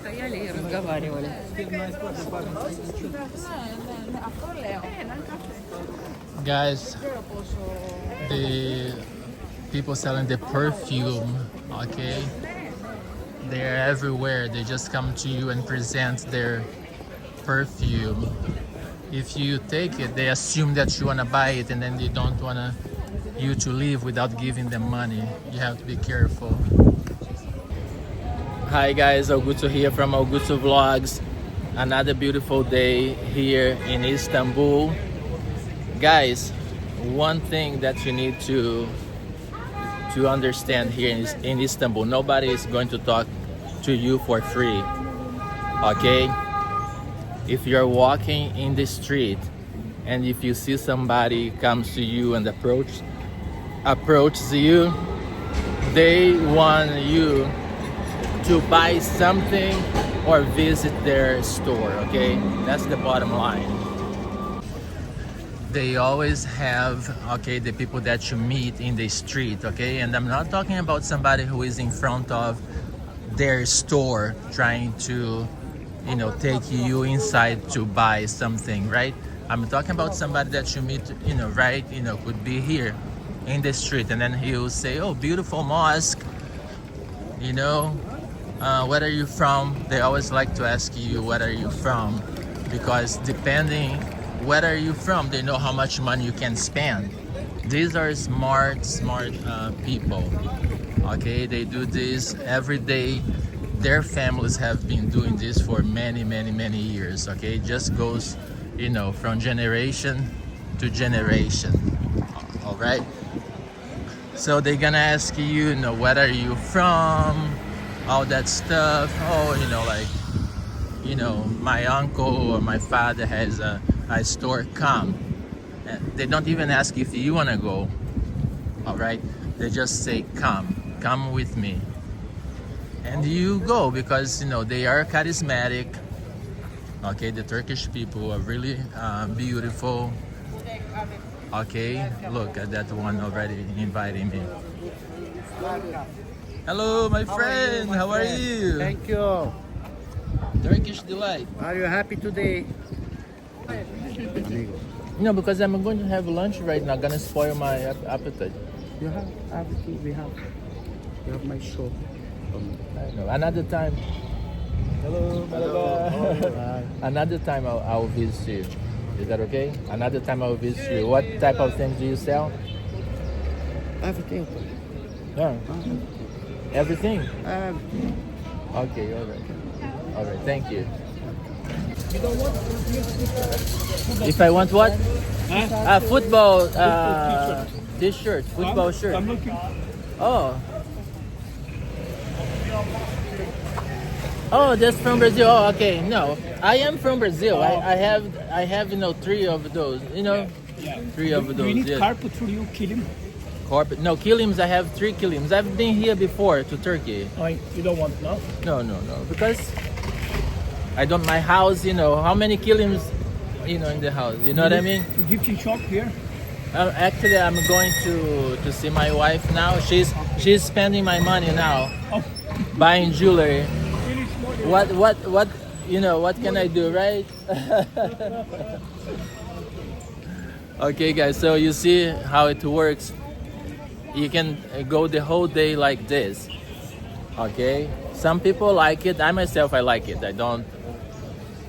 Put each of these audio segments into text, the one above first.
Стояли и разговаривали. Guys, the people selling the perfume, okay? They're everywhere. They just come to you and present their perfume. If you take it, they assume that you want to buy it, and then they don't want you to leave without giving them money. You have to be careful. Hi guys, Augusto here from Augusto Vlogs. Another beautiful day here in Istanbul. Guys, one thing that you need to understand here in Istanbul, nobody is going to talk to you for free, okay? If you're walking in the street and if you see somebody comes to you and approaches you, they want you to buy something or visit their store, okay? That's the bottom line. They always have, okay, the people that you meet in the street, okay? And I'm not talking about somebody who is in front of their store trying to, take you inside to buy something, right? I'm talking about somebody that you meet, right, could be here in the street, and then he'll say, oh, beautiful mosque, where are you from? They always like to ask you, where are you from? Because depending where are you from, they know how much money you can spend. These are smart people, okay? They do this every day. Their families have been doing this for many years, okay? It just goes, from generation to generation, all right? So they're gonna ask you, where are you from? All that stuff. Oh, my uncle or my father has a store, come. And they don't even ask if you wanna go, all right? They just say, come with me. And you go because, they are charismatic. Okay, the Turkish people are really beautiful. Okay, look at that one already inviting me. Hello, my friend. How are you? Thank you. Turkish delight. Are you happy today? No, because I'm going to have lunch right now. Gonna spoil my appetite. You have everything we have. You have my shop. I know. Another time. Hello. Hello. Another time I'll visit you. Is that okay? Another time I'll visit you. What type of things do you sell? Everything. Yeah. Everything? Everything. Okay, all right, thank you. If I want what? Football t-shirt, football shirt. I'm looking. Oh, that's from Brazil. Oh, okay. No, I am from Brazil. I have three of those. Yeah. Three of those. We need yes. carpet for you, kilim. Carpet. No, kilims. I have 3 kilims. I've been here before to Turkey. Oh, you don't want no? No. Because I don't. My house. How many kilims? In the house. You know what I mean? Egyptian shop here. Actually, I'm going to see my wife now. She's spending my money now, Oh. buying jewelry. What what can I do, right? Okay, guys. So you see how it works. You can go the whole day like this. Okay. Some people like it. I myself, I like it.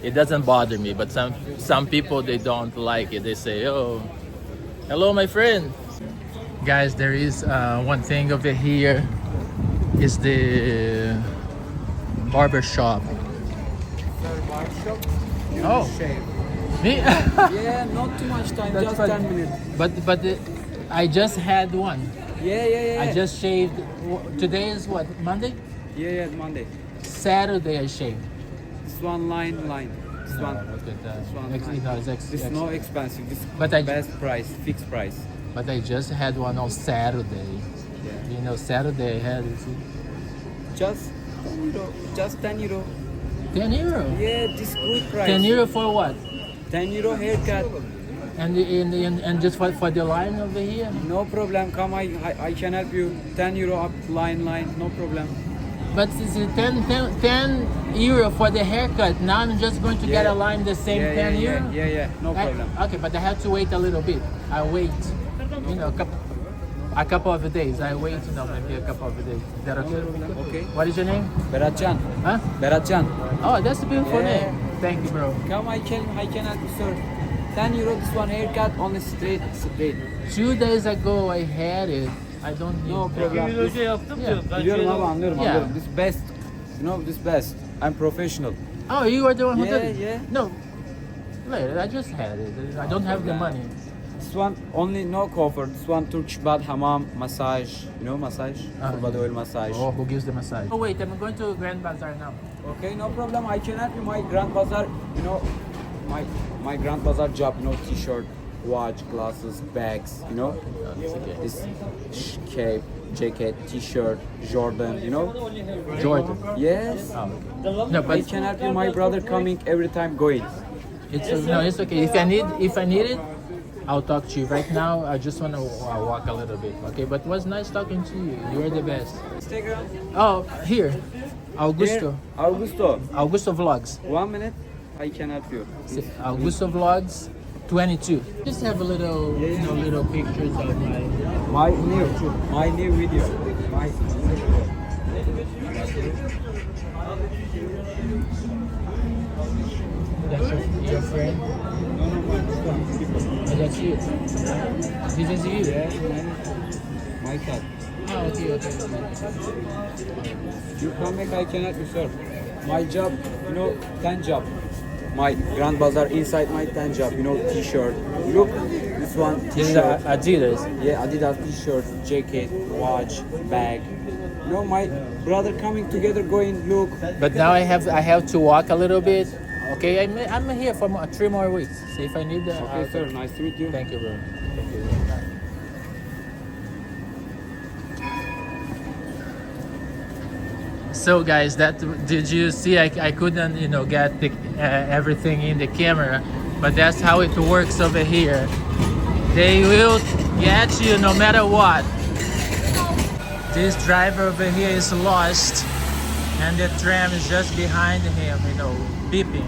It doesn't bother me. But some people, they don't like it. They say, oh. Hello, my friend. Guys, there is one thing over here. Is the barber shop. Oh, me? Yeah, not too much time, That's just fine. 10 minutes. But I just had one. Yeah. I just shaved. Today is what? Monday? Yeah, Monday. Saturday I shaved. This one line. This No, one. look at that. This one. This is no expensive. This But I- best price, fixed price. But I just had one on Saturday. Yeah. Saturday I had it. Just 10 euro. Just 10 euro. 10 euro. Yeah, this good price. 10 euro for what? 10 euro haircut. And just for the line over here. No problem. Come, I can help you. 10 euro up line. No problem. But it's 10 euro for the haircut. Now I'm just going to get a line the same 10 euro. Yeah. No problem. Okay, but I have to wait a little bit. I wait, you know, a couple of days. I wait, you know, maybe a couple of days. Is that okay? Okay. What is your name? Beratcan. Huh? Beratcan. Oh, that's a beautiful Yeah. name. Thank you, bro. Come, I can help you, sir. 10 euro this one haircut on the straight. 2 days ago I had it. I don't need No that. problem. Biliyorum abi, anlıyorum. Yeah. This best. You know, this best. I'm professional. Oh, you are the one who Yeah, did it? yeah. No. Wait, I just had it. I don't have the money. This one only no cover. This one Turkish bath, hammam, massage. You know massage? Full body oil massage. Oh, who gives the massage? Oh, wait, I'm going to Grand Bazaar now. Okay, no problem. I can help you. My Grand Bazaar, you know, my Grand Bazaar job. You know, t-shirt, watch, glasses, bags. You know, It's okay. this cape, jacket, t-shirt, Jordan. You know, Jordan. yes. Oh, okay. No, I but can help you. My brother coming every time going. it's okay. If I need it, I'll talk to you. Right now, I just want to walk a little bit. Okay, but it was nice talking to you. You're the best. Instagram. Oh, here, Augusto. Here, Augusto. Augusto Vlogs. 1 minute. I can help you. Augusto Vlogs 22. Just have a little, you know, little pictures of My new video. My That's your friend. Oh, that's you. This is you. my cat. Oh, okay. You come back, I can help you, sir. My job, you know, 10 job. My Grand Bazaar inside my 10 job, you know, t-shirt. Look, this one This is t-shirt. Adidas. Yeah, Adidas t-shirt, jacket, watch, bag. You know, my brother coming together, going, look. But now I have to walk a little bit. Okay, I'm here for 3 more weeks. So if I need the. Okay, sir, nice to meet you. Thank you, bro. Thank you. So guys, did you see? I couldn't, you know, get everything in the camera, but that's how it works over here. They will get you no matter what. This driver over here is lost, and the tram is just behind him, you know, beeping.